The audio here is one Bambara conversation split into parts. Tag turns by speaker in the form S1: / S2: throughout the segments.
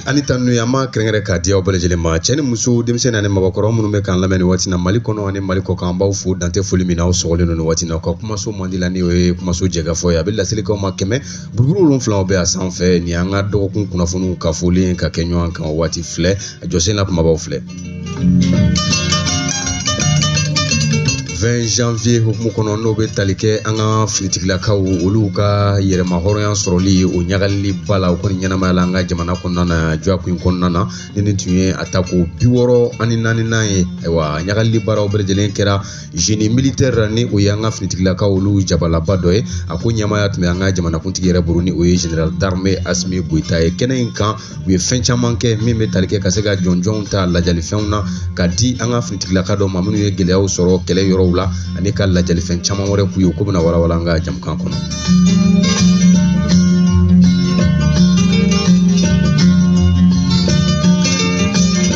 S1: anita nu yama krengere ka dia obelejele ma cheni muso demse na ne mabakoro munu me kan lameni wati na mali kono ani mali ko kan baw fu dante foli mina o sogole no wati na ko kuma so mandila ni we kuma so jega fo ya billa silika ma keme burguru lon flan be asan fe ni anga do kun kuna funu ka foli ka kenyo an kan wati fle josen la kuma baw fle 20 janvier hukumu kono no be talike anga finitigla kaw oluka yere mahoroyan soroli o nyagali bala ko nyanama la nga jamana kono na jwa ku kono na ni tuye atako biworo ani nani naye wa nyagali bara o berjelen kera génie militaire ni o yanga finitigla kaw olu jabala badoy ako nyama ya tme anga jamana kuntigi yere buruni o général d'armée Assimi Goïta e kenen kan we fencha manke meme talike kasega jonjon ta la jali fenna kadi anga finitigla kado mamunu ye gele o soro kele yoro la ani ka la jali fen chama wore ku yuko na wala wala nga jam kan kono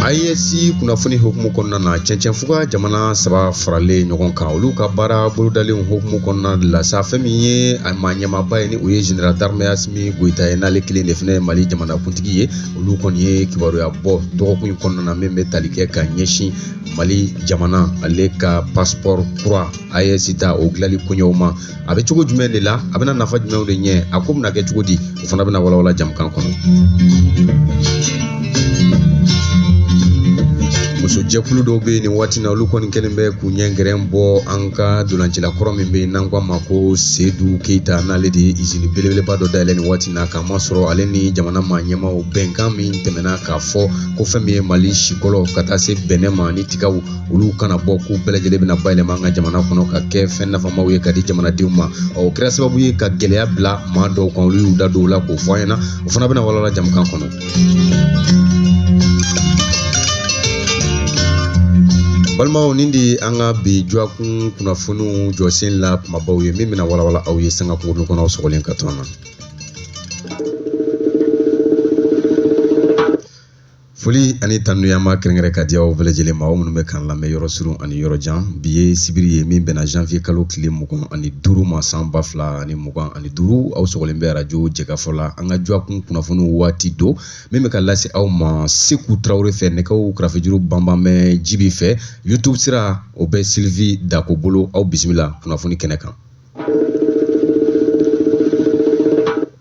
S1: ISC kuna funi hukumu konna na chenchen fuga jamana saba farale nyogon ka olu ka bara boludale hukumu konna la sa famiye amanya mabaye ni uye general d'armée Assimi Goïta na le kile nefne mali jamana kuntigi ye olu konye kibaru ya bo dogo kun konna na membe talike ka nyeshi mali jamana ale ka passeport 3 ISC ta oglali kunyoma abe chugo jumende la abena nafa jumende nye akomna ke chugo di ufana bena wala wala jam kan kono muso jekulu do be ni wati na luko ni kenembe ku nyengrembo anka dulanchila koromi be nangwa mako Seydou Keita na ledi izini belebele bado dale ni wati na kama soro aleni jamana manyema o benkami temena ka fo ko femi mali shikolo kata se benema ni tikawu ulu kana boku belejele bina baile manga jamana kono ka ke fenna fama we kadi jamana diuma o kira sababu ye ka gelea bla mando ko ulu da do la ko foyena ufana bina wala jam kan kono balma nindi anga bi jwakun kuna funu josin la mabaw ye mimina wala wala aw ye sanga ko kono sogolen katona foli ani tanu yama krengere ka dia o velejele ma o munu me kan la me yoro surun ani yoro jan biye sibiri ye min bena janvier kalo kile mugon ani duru ma samba fla ani mugon ani duru aw sogolen be radio jega fola anga jwakun kuna funu wati do meme ka lasi aw ma Sekou Traoré fe ne ko krafejuru bamba me jibi fe YouTube sira o be Sylvie Dakobolo aw bismillah kuna funi kenekan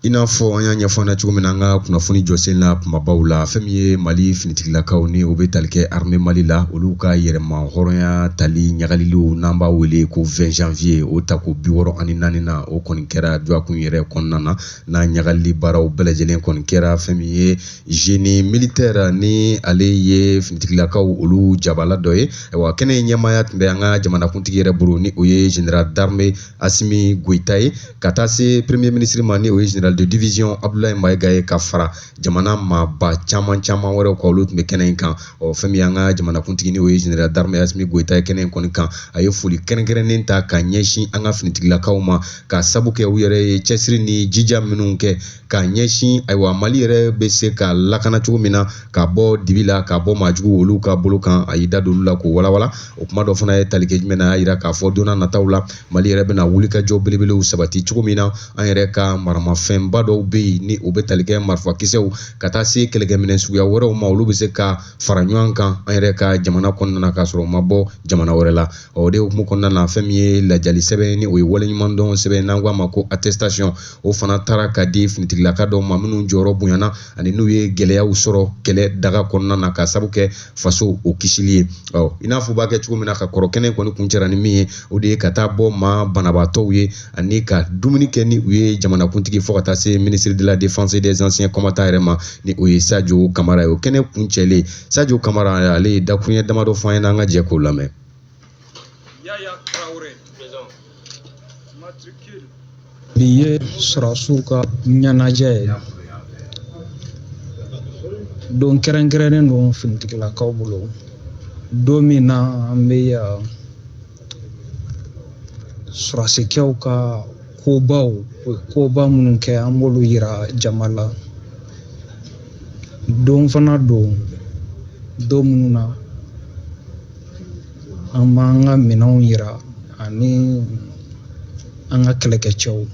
S1: ina fo anya nyafona chugumina nga kuna funi josen la mabawla femiye mali finitigla kawni o be talke armée mali la oluka yerema horonya tali nyagalilu namba wele ko 20 janvier o tako biworo ani nanina o kon kera dwa kun yere konnana na nyagali bara o belejelen kon kera femiye génie militaire ni ale ye finitigla kaw olu jabala doye wa kene nyamaya tmbe nga jamana kuntigi yere buru ni o ye général d'armée Assimi Goïta kata se premier ministre mani o ye général de division Abdoulaye Mbaye Kafara jamana ma ba chama wore ko lut me kenen kan o femi anga jamana kuntigi ni o général d'armée Assimi Goïta kenen kon kan ayo fuli kenen ta ka nyeshi anga finitigla kawma ka sabuke uyere chesri ni jija minunke ka nyeshi aywa mali yere be se ka lakana chugumina ka bo dibila ka bo majugu olu ka bolo kan ayida dolula ko wala wala o kuma do fana talike jmena ira ka fo dona na tawla mali yere be na wulika jobbele u sabati chugumina an yere ka marama femba do be ni o be talike marfa kisew kata se kelege minen suya wore o mawlu be se ka faranywan kan an yere ka jamana konna ka soro mabo jamana wore la o de mu konna na femiye la jali sebe ni o wole nyimando sebe nangwa mako attestation o fana tara ka di finitigla ka do mamunu joro bunyana ani nu ye geleya usoro kele daga konna na ka sabuke faso o kisili o ina fu ba ke chugumina ka korokene ko ni kunchera ni mi o de kata bo ma banabato ye ani ka dumunike ni uye jamana kuntigi fokata se ministre de la défense et des anciens combattants rema ni uye Sadio Camara o kene kunchele Sadio Camara ale da kunye damado fayna nga je ko lame
S2: Yaya Traoré présent matricule
S3: biye surasuka nyanaje don kerenkerenen don fintigla kawbulo domina meya surasikew ka koba munun ke amolu yira jamala don fana don mununa amanga minon yira ani anga kelekecew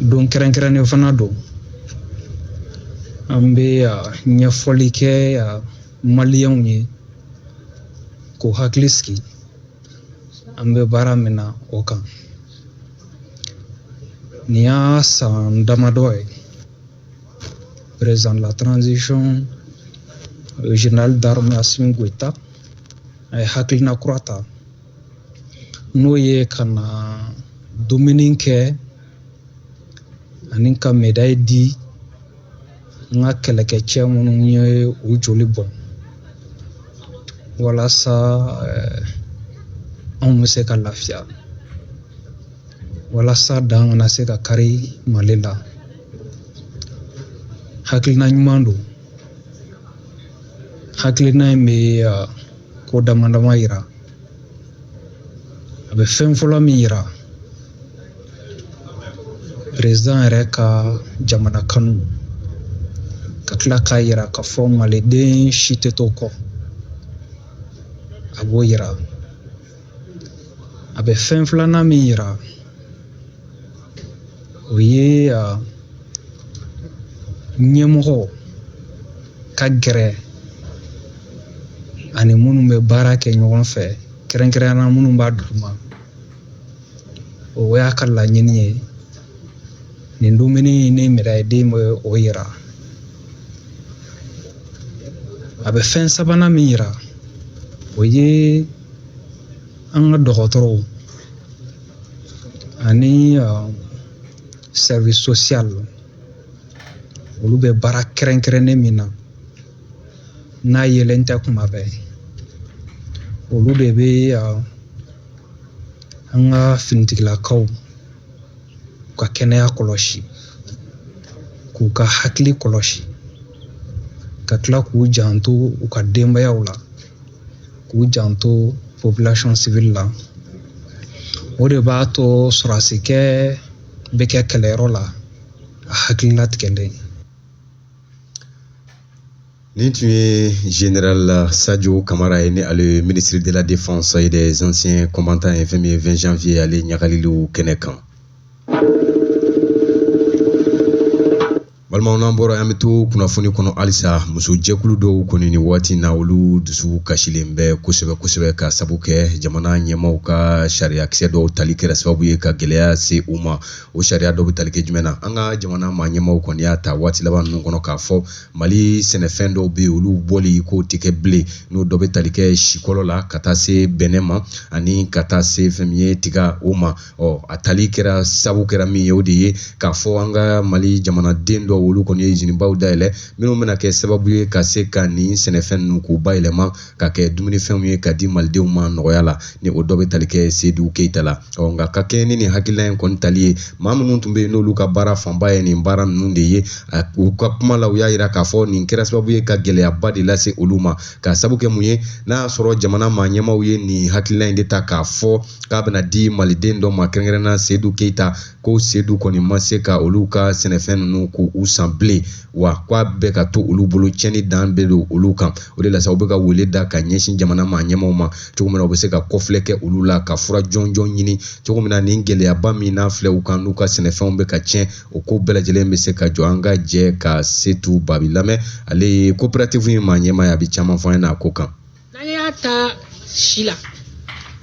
S3: don kerenkerenen fana don an bɛ ɲɛfɔli kɛ maliyɛnw ye k'u hakili sigi an bɛ baara min na o kan. Nin y'a san damadɔ ye président de la transition général d'armée Assimi Goïta a ye hakilina kura ta n'o ye ka na dumuni kɛ ani ka médaille di n ka kɛlɛkɛcɛ minnu ye u joli bɔn walasa anw bɛ se ka lafiya, walasa dan kana se ka kari Mali la. Hakilina ɲuman don, hakilina in bɛ ko damadama yira, a bɛ fɛn fɔlɔ min yira président yɛrɛ ka jamana kanu, ka tila k'a yira k'a fɔ maliden si tɛ to kɔ, a b'o yira. A bɛ fɛn filanan min yira o ye ɲɛmɔgɔ ka gɛrɛ ani minnu bɛ baara kɛ ɲɔgɔn fɛ, kɛrɛnkɛrɛnnenya minnu b'a duguma. O y'a ka laɲini ye. Nin dumuni ni médaille den bɛ o yira. A bɛ fɛn sabanan min yira o ye an ka dɔgɔtɔrɔw ani service social olu bɛ baara kɛrɛnkɛrɛnnen min na n'a yelen tɛ kuma bɛɛ. Olu de bɛ an ka finitigilakaw ka kɛnɛya kɔlɔsi, k'u ka hakili kɔlɔsi, ka tila k'u janto u ka denbayaw la, k'u janto population civile la. O de b'a to sɔrɔdasikɛ bɛ kɛ kɛlɛyɔrɔ la a hakilila tigɛlen.
S1: Nin tun ye général Sadio Kamara ye, ni ale ministre de la défense et des anciens combattants ye, fɛn min ye 20 janvier ale ɲagaliliw kɛnɛ kan. Balimaw n'an bɔra an bɛ to kunnafoni kɔnɔ halisa muso jɛkulu dɔw kɔni ni waati na olu dusu kasilen bɛ kosɛbɛ kosɛbɛ ka sabu kɛ jamana ɲɛmaw ka sariyakisɛ dɔw tali kɛra sababu ye ka gɛlɛya se u ma. O sariya dɔw bɛ tali kɛ jumɛn na? An ka jamana maa ɲɛmaw kɔni y'a ta waati laban ninnu kɔnɔ k'a fɔ Mali sɛnɛfɛn dɔw bɛ yen olu bɔli k'o tɛ kɛ bilen, n'o dɔ bɛ tali kɛ sikɔlɔ la ka taa se bɛnɛ ma ani ka taa se fɛn min ye tiga o ma. A tali kɛra sabu kɛra min ye o de ye k'a fɔ an ka Mali jamanaden dɔw olu kɔni ye usinibaw dayɛlɛ minnu bɛna kɛ sababu ye ka se ka nin sɛnɛfɛn ninnu k'u bayɛlɛma ka kɛ dumunifɛnw ye ka di malidenw ma nɔgɔya la, ni o dɔ bɛ tali kɛ Seydou Keita la. Nka ka kɛ ni nin hakilina in kɔni tali ye, maa minnu tun bɛ yen n'olu ka baara fanba ye nin baara ninnu de ye, u ka kuma la u y'a jira k'a fɔ nin kɛra sababu ye ka gɛlɛyaba de lase olu ma. Ka sabu kɛ mun ye? N'a y'a sɔrɔ jamana maa ɲɛmaw ye nin hakilina in de ta k'a fɔ k'a bɛna di maliden dɔ ma, kɛrɛnkɛrɛnnena Seydou Keita, ko Seydou kɔni ma se ka olu ka sɛnɛfɛn ninnu k'u san bilen, wa k'a bɛ ka to olu bolo, tiɲɛni dan bɛ don olu kan. O de la sa u bɛ ka wele da ka ɲɛsin jamana maa ɲɛmaw ma cogo min na u bɛ se ka kɔfilɛ kɛ olu la, ka fura jɔnjɔn ɲini cogo min na nin gɛlɛyaba min n'a filɛ u kan n'u ka sɛnɛfɛnw bɛ ka tiɲɛ, o ko bɛɛ lajɛlen bɛ se ka jɔ. An ka jɛ ka Setu Babi lamɛn, ale ye coopérative in maa ɲɛmaa ye, a bɛ caman fɔ an ɲɛna a ko kan.
S4: N'an y'a ta si la,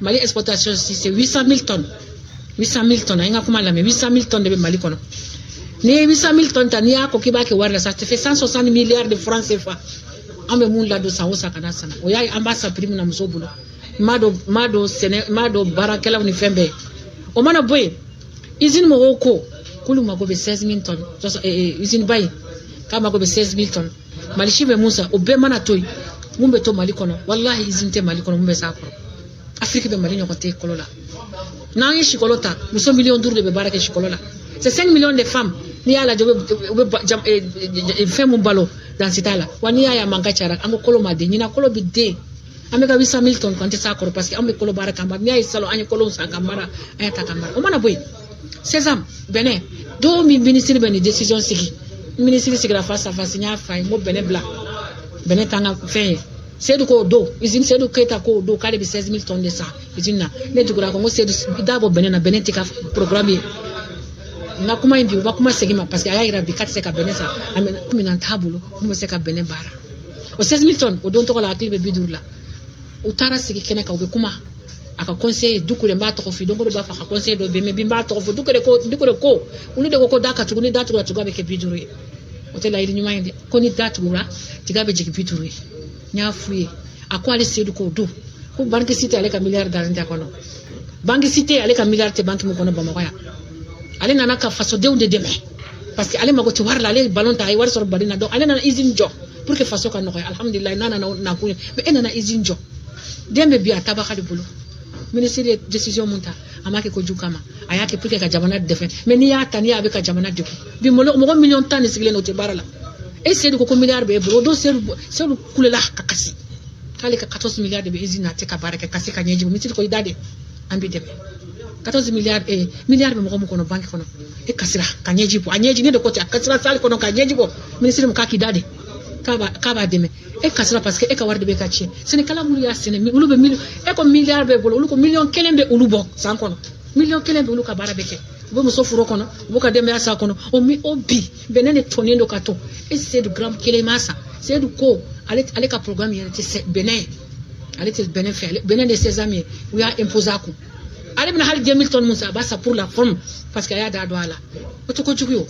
S4: Mali exportation si c'est 800 000 tonnes. 800 000 tonnes, an ka kuma lamɛn, 800 000 tonnes de bɛ Mali kɔnɔ. Ni 800 000 tonnes ta, n'i y'a ko k'i b'a kɛ wari la, ça te fait 160 milliards de francs CFA. An bɛ mun ladon san o san ka na san. O y'a ye an b'a san prix min na musow bolo. M'a dɔn baarakɛlaw ni fɛn bɛɛ. O mana bɔ yen, usine mɔgɔw ko k'olu mago bɛ 16 000 tonnes. Usine ba in k'a mago bɛ 16 000 tonnes. Mali si bɛ mun san, o bɛɛ mana to yen. Mun bɛ to Mali kɔnɔ, wallahi usine tɛ Mali kɔnɔ mun bɛ s'a kɔrɔ. Afrique bɛ Mali ɲɔgɔn tɛ kɔlɔ la. N'an ye sikɔlɔ ta, muso million 5 de bɛ baara kɛ sikɔlɔ la. C'est 5 millions de femmes. N'i y'a lajɛ u bɛ fɛn mun balo dans ce temps là. Wa n'i y'a ye a man ka ca, an ko kolo ma den, ɲinan kolo bɛ den. An bɛ ka 800 000 tonnes kan tɛ s'a kɔrɔ parce que an bɛ kolo baara kan. N'i y'a ye salon an ye kolo san ka mara, an y'a ta ka mara. O mana bɔ yen, Sésame, Benin, dɔw min ministre bɛ nin décision sigi. Ministre sigira face à face, n y'a f'a ye n ko Benin bila. Benin t'an ka fɛn ye. Seydou k'o don, usine Seydou Keita k'o don k'ale bɛ 16 000 tonnes de san usine na. Ne tugura ko Seydou dabɔ Benin na, Benin tɛ ka programme ye. na kuma indi ba kuma segima parce que aya ira bi kat se ka benesa amina tabulo mo se ka bene bara o 16 tonnes o don to la akli be bidurla o tara sigi kene ka o be kuma aka conseil dukure mba to fi donc do ba fa conseil do be me bimba to fo dukure ko uni de ko daka tuguni datu ga tugabe ke bidure o te la ili nyuma inde ko ni datu gura tigabe jiki bidure nya fuye akwali sedu ko do ko banque cité ale ka milliard d'argent kono banque cité ale ka milliard te banque mo kono ba makoya ale nana ka faso de demain parce que ale mago ti warla ale ballon ta ay war sor badina donc ale nana usine jo pour que faso ka nokoy alhamdulillah nana na ko be nana usine jo dembe biya tabaka de bulu ministre de décision munta amake ko jukama ayake pour que ka jamana defen mais ni ya tani abe ka jamana de bi mo million tan sigle no te barala et c'est ko milliard be bro do c'est kulela kakasi kale ka 14 milliards de usine te ka baraka kasi ka nyeji ministre ko idade ambi debe 14 milliards milliards be mo ko no banque kono e kasira ka nyeji po anyeji ne de ko ta kasira sal kono ka nyeji po ministre mo ka ki dade kaba deme e kasira parce que e ka warde be ka ci sene kala mulu ya sene mi ulu be million e ko milliard be bolo ulu ko million kelembe ulu bo san kono million kelembe ulu ka bara be ke bo mo so furo kono bo ka dembe asa kono o mi obi benene tonendo ka to e c'est du grand kelemasa c'est du ko ale ka programme yene te benin ale te benin fait benin de ses amis ou ya imposé ko ale bina hal 2000 tonnes musa basa pour la forme parce que ya da douala o to ko juguyo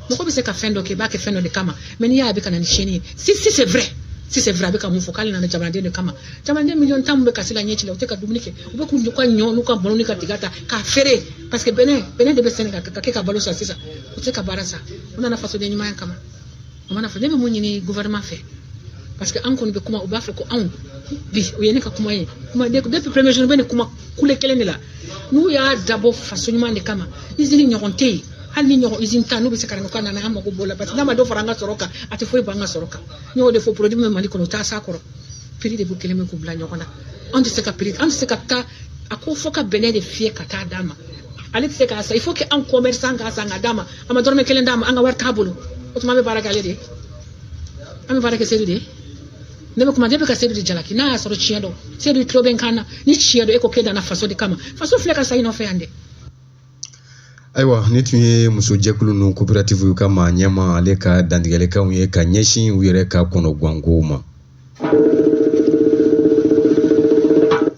S4: mo ko be se ka fendo ke ba ke fendo de kama mais ni ya be kana ni cheni si c'est vrai be ka mu fokali na jamana de kama jamana de million tambe ka sila nyechi la o te ka dumunike o be ku ndukwa nyo nuka bonu ka tigata ka fere parce que benin de be senegal ka ke ka balo sa sisa o te ka barasa ona na faso de nyima kama o mana fa de mo nyini gouvernement fait parce que an ko be kuma o ba fa ko an bi o yene ka kuma ye kuma depuis premier jour be ne kuma kule kelene la nu ya dabo faso nyima de kama izini nyoronte hali nyo usine tanu be se karanga kana na ama ko bola parce que na ma do faranga soroka ati foi banga soroka nyo de fo produit me mali kono ta sakoro prix de bukele me ko bla nyo kona on se ka prix on se ka ta ako foka bene de fie kata dama ale se ka sa il faut que en commerçant ga sanga dama ama dorme kelen dama anga war tabulu o to ma be baraka le de ama baraka se de ndebe kuma ndebe ka se de jalaki na soro chiado se de kloben kana ni chiado e ko keda na faso de kama faso fleka sa ino fe ande
S1: aiwa ni tun ye muso jɛkulu nu coopérative ka maa ɲɛma ale ka dantigɛlɛkanw ye ka ɲɛsin u yɛrɛ ka kɔnɔguwankow ma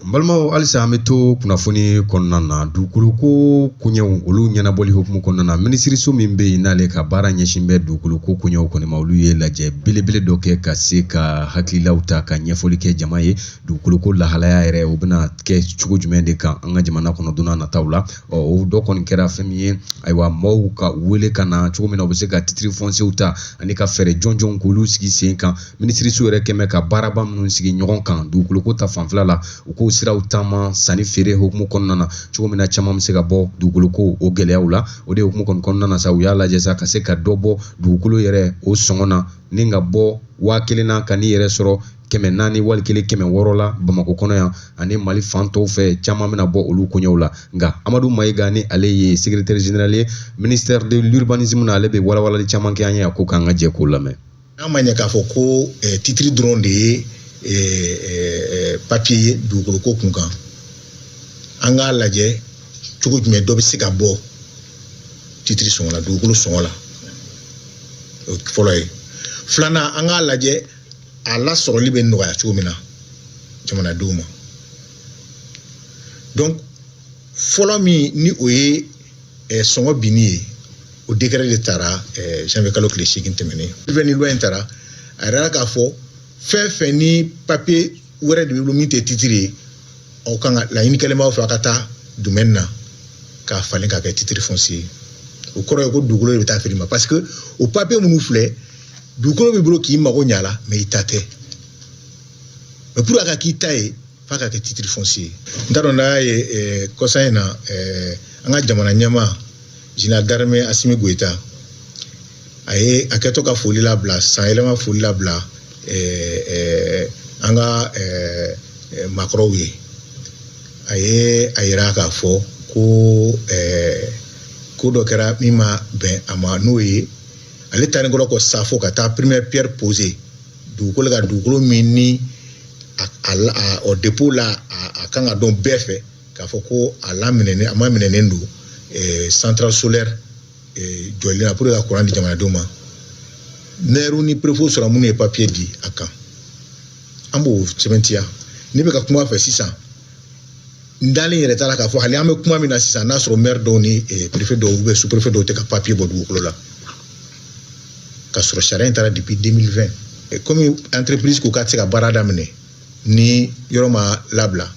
S1: n balimaw halisa an bɛ to kunnafoni kɔnɔna na dugukolo ko koɲɛw olu ɲɛnabɔli hukumu kɔnɔna na minisiriso min bɛ yen n'ale ka baara ɲɛsin bɛ dugukolo ko koɲɛw kɔni ma olu ye lajɛ belebele dɔ kɛ ka se ka hakililaw ta ka ɲɛfɔli kɛ jama ye dugukolo ko lahalaya yɛrɛ o bɛna kɛ cogo jumɛn de kan an ka jamana kɔnɔ don n'a nataw la o dɔ kɔni kɛra fɛn min ye ayiwa maaw ka wele ka na cogo min na u bɛ se ka titre foncier ta ani ka fɛɛrɛ jɔnjɔnw k'olu sigi sen kan minisiriso yɛrɛ kɛmɛ ka baaraba minnu sigi ɲɔgɔn kan dugukolo ko ta fanfɛla la u k'o siraw taama sanni feere hukumu kɔnɔna na cogo min na caman bɛ se ka bɔ dugukolo ko o gɛlɛyaw la o de hukumu kɔnɔna na sa u y'a lajɛ sa ka se ka dɔ bɔ dugukolo yɛrɛ o sɔngɔ na ni ka bɔ 1000 na ka n'i yɛrɛ sɔrɔ 400 wali 600 la Bamako kɔnɔ yan ani Mali fan tɔw fɛ caman bɛna bɔ olu koɲɛw la nka Amadu Mayiga ni ale ye secrétaire général ye ministère de l'urbanisme na ale bɛ walawalali caman kɛ an ye a ko k'an ka jɛ k'o lamɛn.
S5: N'a ma ɲɛ k'a fɔ ko titre dɔrɔn de ye papier ye dugukolo ko kun kan an k'a lajɛ cogo jumɛn dɔ bɛ se ka bɔ titre sɔngɔ la dugukolo sɔngɔ la o fɔlɔ ye filanan an k'a lajɛ a lasɔrɔli bɛ nɔgɔya cogo min na jamanadenw ma donc fɔlɔ min ni o ye sɔngɔ binni ye o décret de taara janvier kalo tile 8 tɛmɛnen ni loi in taara a yɛrɛ k'a fɔ fɛn fɛn ni papier wɛrɛ de bɛ bolo min tɛ titre ye aw kan ka laɲini kɛlen b'aw fɛ a ka taa domaine na k'a falen k'a kɛ titre foncier o kɔrɔ ye ko dugukolo de bɛ taa feere ma parce que o papier minnu filɛ dugukolo b'i bolo k'i mago ɲa la mais i ta tɛ mais pour a ka k'i ta ye f'a ka kɛ titre foncier n t'a dɔn n'a ye kɔsan in na an ka jamana ɲɛmaa général d'armée Assimi Goïta a kɛtɔ ka foli labila san yɛlɛma foli labila an ka maakɔrɔw ye a yira k'a fɔ ko dɔ kɛra min ma bɛn a ma n'o ye ale taalen kɔrɔ kɔ Safo ka taa première pierre poser dugukolo ka dugukolo min ni o dépôt la a kan ka dɔn bɛɛ fɛ k'a fɔ ko a ma minɛnen don centrale solaire jɔlen na pour que ka courant di jamanadenw ma maire ni préfet sɔrɔ minnu ye papier di a kan an b'o sɛbɛntiya ne bɛ ka kuma fɛ sisan n dalen yɛrɛ t'a la k'a fɔ hali an bɛ kuma min na sisan n'a sɔrɔ maire dɔw ni préfet dɔw ou bien sous préfet dɔw tɛ ka papier bɔ dugukolo la ka sɔrɔ sariya in taara depuis 2020 comme entreprise ko k'a tɛ se ka baara daminɛ ni yɔrɔ ma labila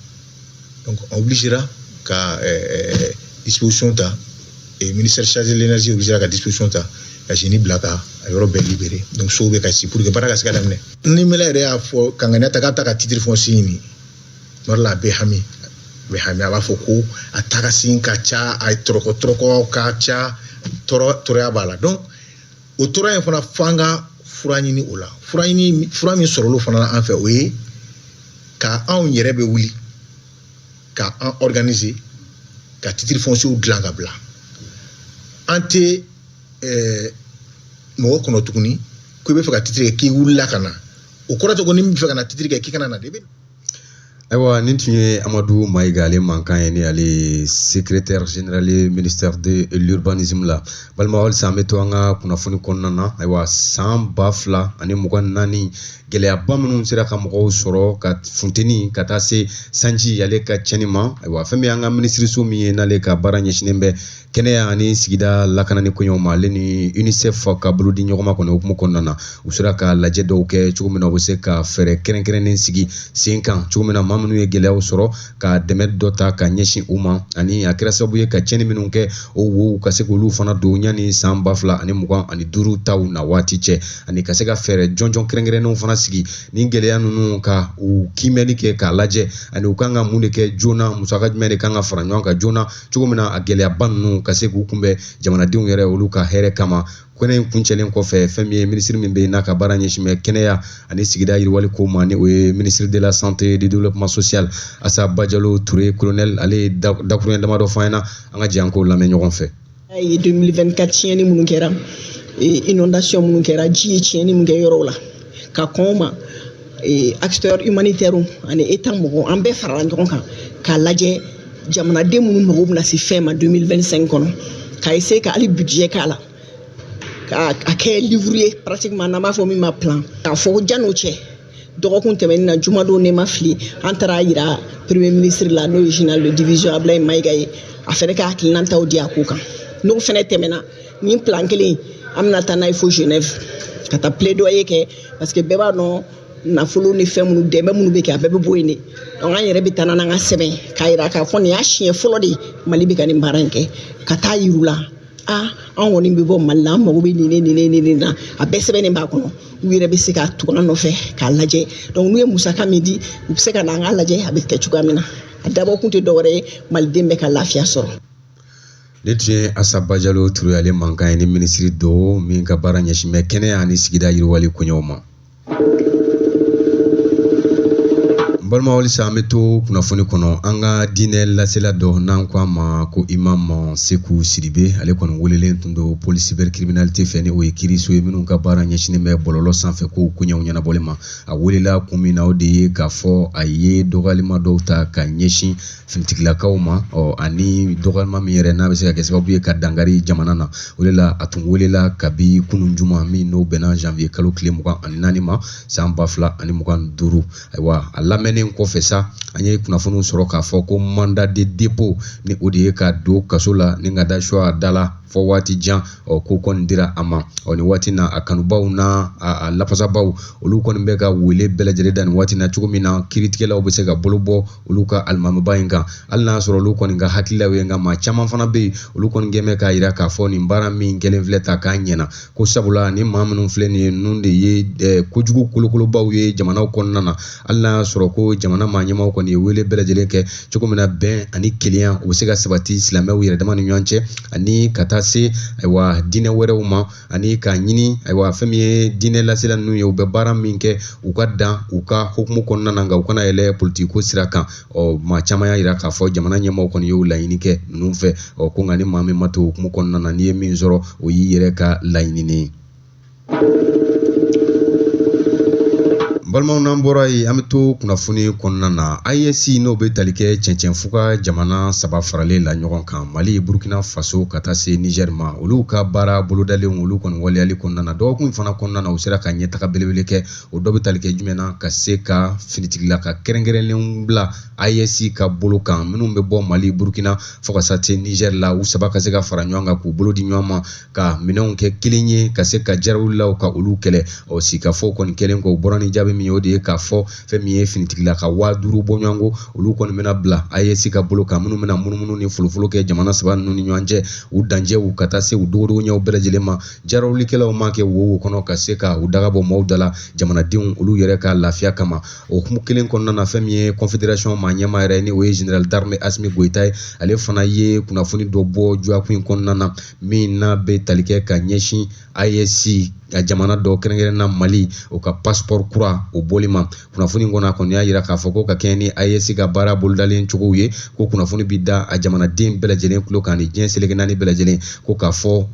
S5: donc on obligera ka disposition ta ministère chargé de l'énergie obligera ka disposition ta ka génie bila ka a yɔrɔ bɛɛ libéré donc sow bɛ ka si pour que baara ka se ka daminɛ ni mɛlɛ yɛrɛ y'a fɔ kangani ta k'a ta ka titre foncier ɲini yɔrɔ la a bɛ hami a b'a fɔ ko a tagasi ka ca a tɔrɔkɔ ka ca tɔɔrɔya b'a la donc o tɔɔrɔya in fana f'an ka fura ɲini o la fura min sɔrɔlo fana la an fɛ o ye ka anw yɛrɛ bɛ wuli ka an organiser ka titre foncier dilan ka bila an tɛ mɔgɔ kɔnɔ tuguni ko i bɛ fɛ ka titre kɛ k'i wulila ka na o kɔrɔ tɛ ko ni min bɛ fɛ ka na titre kɛ k'i kana na de bɛ
S1: ayiwa nin tun ye Amadu Mayiga ale mankan ye ni ale secrétaire général ministère de l'urbanisme la balima halisa an bɛ to an ka kunnafoni kɔnɔna na ayiwa san 2024 gɛlɛyaba minnu sera ka mɔgɔw sɔrɔ ka funteni ka taa se sanji ale ka cɛnni ma ayiwa fɛn min y'an ka minisiriso min ye n'ale ka baara ɲɛsinnen bɛ kɛnɛya ani sigida lakanani koɲɛw ma ale ni UNICEF ka bolo di ɲɔgɔn ma kɔni hukumu kɔnɔna na u sera ka lajɛ dɔw kɛ cogo min na u bɛ se ka fɛɛrɛ kɛrɛnkɛrɛnnen sigi sen kan cogo min na maa minnu ye gɛlɛyaw sɔrɔ ka dɛmɛ dɔ ta ka ɲɛsin u ma ani a kɛra sababu ye ka cɛnni minnu kɛ o wo ka se k'olu fana don yanni san 2025 taw na waati cɛ ani ka se ka fɛɛrɛ jɔnjɔn kɛrɛnkɛrɛnnenw fana sigi ni gɛlɛya ninnu ka u kiimɛli kɛ k'a lajɛ ani u kan ka mun de kɛ joona musaka jumɛn de kan ka fara ɲɔgɔn kan joona cogo min na a gɛlɛyaba ninnu ka se k'u kunbɛn jamanadenw yɛrɛ olu ka hɛrɛ kama kɛnɛ in kuncɛlen kɔfɛ fɛn min ye minisiri min bɛ yen n'a ka baara ɲɛsin bɛ kɛnɛya ani sigida yiriwali ko ma ni o ye ministre de la santé du développement social Assa Bajalo Touré colonel ale ye dakuruɲɛ damadɔ fɔ an ɲɛna an ka jɛ an k'o lamɛn ɲɔgɔn fɛ.
S6: 2024 tiɲɛni minnu kɛra inondation minnu kɛra ji ye tiɲɛni minnu kɛ yɔrɔw la ka kɔn ma acteurs humanitaires ani état mɔgɔw an bɛɛ farala ɲɔgɔn kan k'a lajɛ jamanaden minnu mago bɛna se fɛn ma 2025 kɔnɔ k'a essayer ka hali budget k'a la a kɛ livre ye pratiquement n'an b'a fɔ min ma plan k'a fɔ jan'o cɛ dɔgɔkun tɛmɛnen na jumadon ne ma fili an taara yira premier ministre la n'o ye général de division Ablaye Mayiga ye a fɛnɛ ka hakilinataw di a ko kan n'o fɛnɛ tɛmɛna nin plan kelen an bɛna taa n'a ye fo Genève ka taa plaidoyer kɛ parce que bɛɛ b'a dɔn nafolo ni fɛn minnu dɛmɛ minnu bɛ kɛ a bɛɛ bɛ bɔ yen de donc an yɛrɛ bɛ taa n'an ka sɛbɛn k'a yira k'a fɔ nin y'a siɲɛ fɔlɔ de ye Mali bɛ ka nin baara in kɛ ka taa yir'u la an kɔni bɛ bɔ Mali la an mago bɛ nin na a bɛɛ sɛbɛnnen b'a kɔnɔ u yɛrɛ bɛ se ka tugu an nɔfɛ k'a lajɛ donc n'u ye musaka min di u bɛ se ka na an k'a lajɛ a bɛ kɛ cogoya min na a dabɔ kun tɛ dɔwɛrɛ ye maliden bɛ ka lafiya sɔrɔ.
S1: ne tun ye Assa Bajalo Touré ale mankan ye ni minisiri dɔ min ka baara ɲɛsin bɛ kɛnɛya ani sigida yiriwali koɲɛw ma. balima halisa an bɛ to kunnafoni kɔnɔ an ka diinɛ lasela dɔ n'an ko a ma ko imam Seku Sidibe ale kɔni welelen tun don police cybercriminalité fɛ ni o ye kiiriso ye minnu ka baara ɲɛsinnen bɛ bɔlɔlɔ sanfɛ ko koɲɛw ɲɛnabɔli ma a welela kun min na o de ye k'a fɔ a ye dɔgɔyalima dɔw ta ka ɲɛsin finitigilakaw ma ani dɔgɔyalima min yɛrɛ n'a bɛ se ka kɛ sababu ye ka dangari jamana na o de la a tun welela kabi kunun juma min n'o bɛnna janvier kalo tile 24 ma san 2025 ayiwa a lamɛnni kɔfɛ sa an ye kunnafoniw sɔrɔ k'a fɔ ko mandat de dépôt ni o de ye ka don kaso la ni ka da suwa da la fɔ waati jan ko kɔni dira a ma ni waati na a kanubaw na a lafasabaw olu kɔni bɛ ka wele bɛɛ lajɛlen da ni waati na cogo min na kiiritigɛlaw bɛ se ka bolo bɔ olu ka alimamiba in kan hali n'a sɔrɔ olu kɔni ka hakililaw ye nka maa caman fana bɛ yen olu kɔni gɛn bɛ k'a jira k'a fɔ nin baara min kɛlen filɛ ta k'a ɲɛna ko sabula ni maa minnu filɛ nin ye ninnu de ye kojugu kolokolobaw ye jamanaw kɔnɔna na hali n'a sɔrɔ ko jamana maa ɲɛmaaw kɔni ye wele bɛɛ lajɛlen kɛ cogo min na bɛn ani kelenya u bɛ se ka sabati silamɛw yɛrɛ dama ni ɲɔgɔn cɛ ani ka taa se ayiwa diinɛ wɛrɛw ma ani k'a ɲini ayiwa fɛn min ye diinɛ lasela ninnu ye u bɛ baara min kɛ u ka dan u ka hukumu kɔnɔna na nka u kana yɛlɛ politiko sira kan maa caman y'a jira k'a fɔ jamana ɲɛmaaw kɔni y'o laɲini kɛ ninnu fɛ ko nka ni maa min ma to hukumu kɔnɔna na n'i ye min sɔrɔ o y'i yɛrɛ ka laɲini ye. balimaw n'an bɔra yen an bɛ to kunnafoni kɔnɔna na IEC n'o bɛ tali kɛ cɛncɛnfuga jamana 3 faralen la ɲɔgɔn kan Mali Burkina Faso ka taa se Niger ma olu ka baara bolodalen olu kɔni waleyali kɔnɔna na dɔgɔkun in fana kɔnɔna na u sera ka ɲɛtaga belebele kɛ o dɔ bɛ tali kɛ jumɛn na ka se ka finitigila ka kɛrɛnkɛrɛnlenw bila IEC ka bolo kan minnu bɛ bɔ Mali Burkina fo ka se Niger la u saba ka se ka fara ɲɔgɔn kan k'u bolo di ɲɔgɔn ma ka minɛnw kɛ kelen ye ka se ka jarawulilaw ka olu kɛlɛ o sikafɔ kɔni kelen ko bɔra ni jaabi min o de ye k'a fɔ fɛn min ye finitigila ka 5000 bɔ ɲɔgɔn olu kɔni bɛna bila IEC ka bolo kan minnu bɛna munumunu ni folofolo kɛ jamana 3 ninnu ni ɲɔgɔn cɛ u danjɛw ka taa se u dogodogo ɲɛw bɛɛ lajɛlen ma jarawulikɛlaw ma kɛ wo kɔnɔ ka se ka u dagabɔ maaw dala jamanadenw olu yɛrɛ ka lafiya kama o hukumu kelen kɔnɔna na fɛn min ye confédération ma ɲɛma yɛrɛ ni o ye général d'armée Assimi Goïta ye ale fana ye kunnafoni dɔ bɔ juakun in kɔnɔna na min na bɛ tali kɛ ka ɲɛsin IEC a jamana dɔ kɛrɛnkɛrɛnna Mali o ka passeport kura o bɔli ma kunnafoni kɔnɔ a kɔni y'a yira k'a fɔ ko ka kɛɲɛ ni IEC ka baara bolodalen cogow ye ko kunnafoni bi da a jamanaden bɛɛ lajɛlen tulo kan ni diɲɛ seleke naani bɛɛ lajɛlen ko k'a fɔ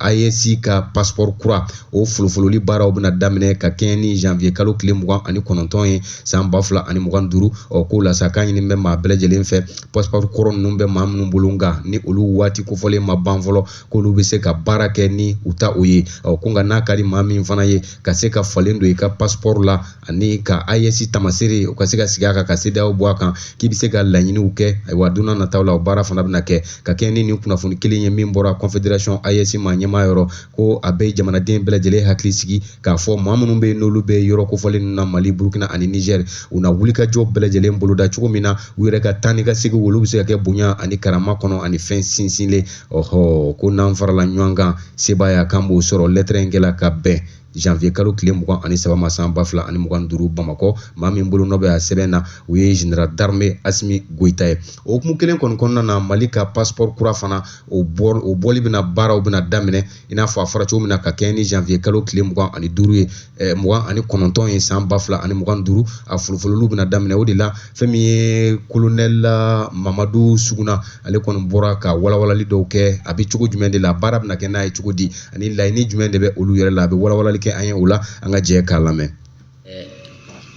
S1: IEC ka passeport kura o folofololi baaraw bɛna daminɛ ka kɛɲɛ ni janvier kalo tile 29 ye san 2025 ko la sa k'a ɲini bɛ maa bɛɛ lajɛlen fɛ passeport kɔrɔ ninnu bɛ maa minnu bolo nka ni olu waati kofɔlen ma ban fɔlɔ k'olu bɛ se ka baara kɛ ni u ta o ye ko nka n'a ka di maa min fana ye ka se ka falen don i ka passeport la ani ka IEC tamasere o ka se ka sigi a kan ka CEDEAO bɔ a kan k'i bɛ se ka laɲiniw kɛ ayiwa don n'a nataw la o baara fana bɛna kɛ ka kɛ ni nin kunnafoni kelen ye min bɔra confédération IEC ma ɲɛmaa yɔrɔ ko a bɛ jamanaden bɛɛ lajɛlen hakili sigi k'a fɔ maa minnu bɛ yen n'olu bɛ yɔrɔ kofɔlen ninnu na Mali Burkina ani Niger u na wulikajɔ bɛɛ lajɛlen boloda cogo min na u yɛrɛ ka taa ni ka segin olu bɛ se ka kɛ bonya ani karama kɔnɔ ani fɛn sinsinlen ko n'an farala ɲɔgɔn kan sebaaya kan b'o sɔrɔ lettre in kɛla ka bɛn janvier kalo tile 23 ma san 2025 Bamakɔ maa min bolo nɔ bɛ a sɛbɛn na u ye général d'armée Assimi Goïta ye o hukumu kelen kɔni kɔnɔna na Mali ka passeport kura fana o bɔli bɛna baaraw bɛna daminɛ i n'a fɔ a fɔra cogo min na ka kɛɲɛ ni janvier kalo tile 25 ye 29 ye san 2025 a folofololiw bɛna daminɛ o de la fɛn min ye colonel Mamadu Suguna ale kɔni bɔra ka walawalali dɔw kɛ a bɛ cogo jumɛn de la baara bɛna kɛ n'a ye cogo di ani laɲini jumɛn de bɛ olu yɛrɛ la a bɛ walawalali kɛ an ye o la an ka jɛ k'a lamɛn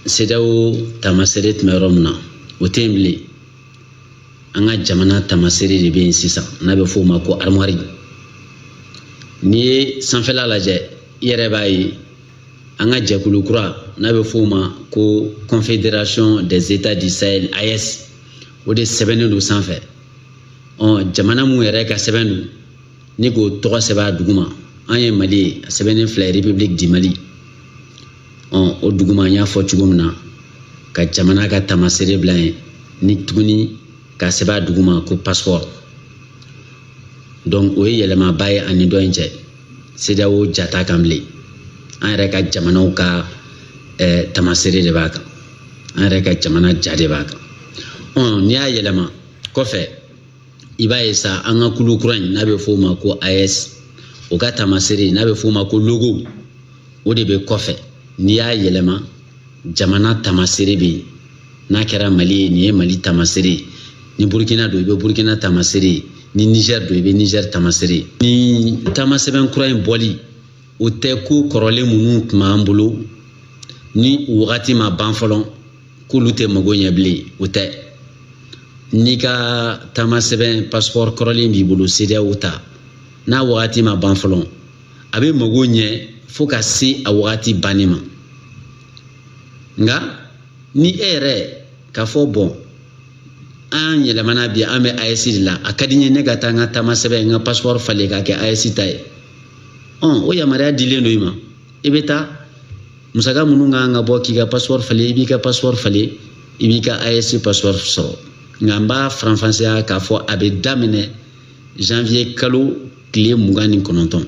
S7: CEDEAO tamasere tun bɛ yɔrɔ min na o tɛ yen bilen an ka jamana tamasere de bɛ yen sisan n'a bɛ f'o ma ko armoire n'i ye sanfɛla lajɛ i yɛrɛ b'a ye an ka jɛkulu kura n'a bɛ f'o ma ko confédération des états du Sahel AES o de sɛbɛnnen don sanfɛ jamana mun yɛrɛ ka sɛbɛn don ni k'o tɔgɔ sɛbɛn a duguma an ye Mali ye a sɛbɛnnen filɛ République du Mali o duguma n y'a fɔ cogo min na ka jamana ka tamasere bila yen ni tuguni ka sɛbɛn a duguma ko passeport donc o ye yɛlɛmaba ye ani dɔ in cɛ CEDEAO jata kan bilen an yɛrɛ ka jamanaw ka tamasere de b'a kan an yɛrɛ ka jamana ja de b'a kan n'i y'a yɛlɛma kɔfɛ i b'a ye sa an ka kulu kura in n'a bɛ f'o ma ko AES o ka tamasere n'a bɛ f'o ma ko logo o de bɛ kɔfɛ n'i y'a yɛlɛma jamana tamasere bɛ yen n'a kɛra Mali ye nin ye Mali tamasere ni Burkina don i bɛ Burkina tamasere ni Niger don i bɛ Niger tamasere ni tamasɛbɛn kura in bɔli o tɛ ko kɔrɔlen minnu tun b'an bolo ni wagati ma ban fɔlɔ k'olu tɛ mago ɲɛ bilen o tɛ n'i ka tamasɛbɛn passeport kɔrɔlen b'i bolo CEDEAO ta n'a wagati ma ban fɔlɔ a bɛ mago ɲɛ fo ka se a wagati banni ma nka ni e yɛrɛ k'a fɔ bɔn an yɛlɛmana bi an bɛ AES de la a ka di n ye ne ka taa n ka tamasɛbɛn n ka passeport falen k'a kɛ AES ta ye o yamaruya dilen don i ma i bɛ taa musaka minnu kan ka bɔ k'i ka passeport falen i b'i ka passeport falen i b'i ka AES passeport sɔrɔ nka n b'a faranfasiya k'a fɔ a bɛ daminɛ janvier kalo tile 29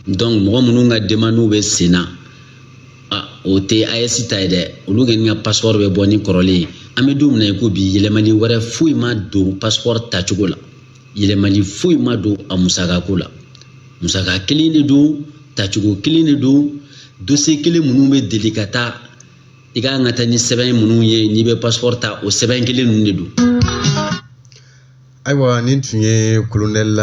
S7: donc mɔgɔ minnu ka demandes bɛ sen na o tɛ AES ta ye dɛ olu kɔni ka passeport bɛ bɔ ni kɔrɔlen ye an bɛ don min na i ko bi yɛlɛmali wɛrɛ foyi ma don passeport tacogo la yɛlɛmali foyi ma don a musakako la musaka kelen de don tacogo kelen de don dossier kelen minnu bɛ deli ka taa i ka kan ka taa ni sɛbɛn minnu ye n'i bɛ passeport ta o sɛbɛn kelen ninnu de don.
S1: ayiwa nin tun ye colonel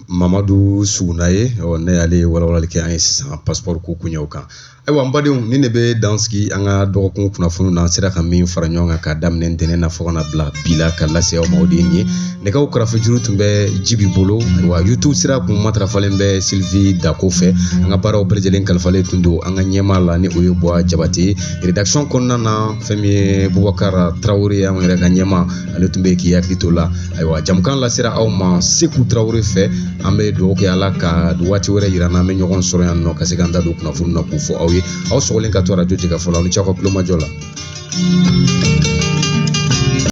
S1: Mamadu Suguna ye ne y'ale walawalali kɛ an ye sisan passeport ko kuɲɛw kan ayiwa n badenw ni ne bɛ dan sigi an ka dɔgɔkun kunnafoni na an sera ka min fara ɲɔgɔn kan k'a daminɛ ntɛnɛn na fo ka na bila bi la ka lase aw ma o de ye nin ye nɛgɛw karafe juru tun bɛ jibi bolo wa youtube sira kun matarafalen bɛ Sylvie Dako fɛ an ka baaraw bɛɛ lajɛlen kalifalen tun don an ka ɲɛmaa la ni o ye Buwa Jabate rédaction kɔnɔna na fɛn min ye Bubakar Traoré an yɛrɛ ka ɲɛmaa ale tun bɛ k'i hakili to la ayiwa jamukan lasera aw ma Seku Traoré fɛ an bɛ dugawu kɛ Ala ka waati wɛrɛ yira n'an bɛ ɲɔgɔn sɔrɔ yan nɔ ka se k'an da don kunnafoni na k'u fɔ aw ye aw sɔgɔlen ka to radio Jɛka fɔlɔ aw ni ce aw ka kulomajɔ la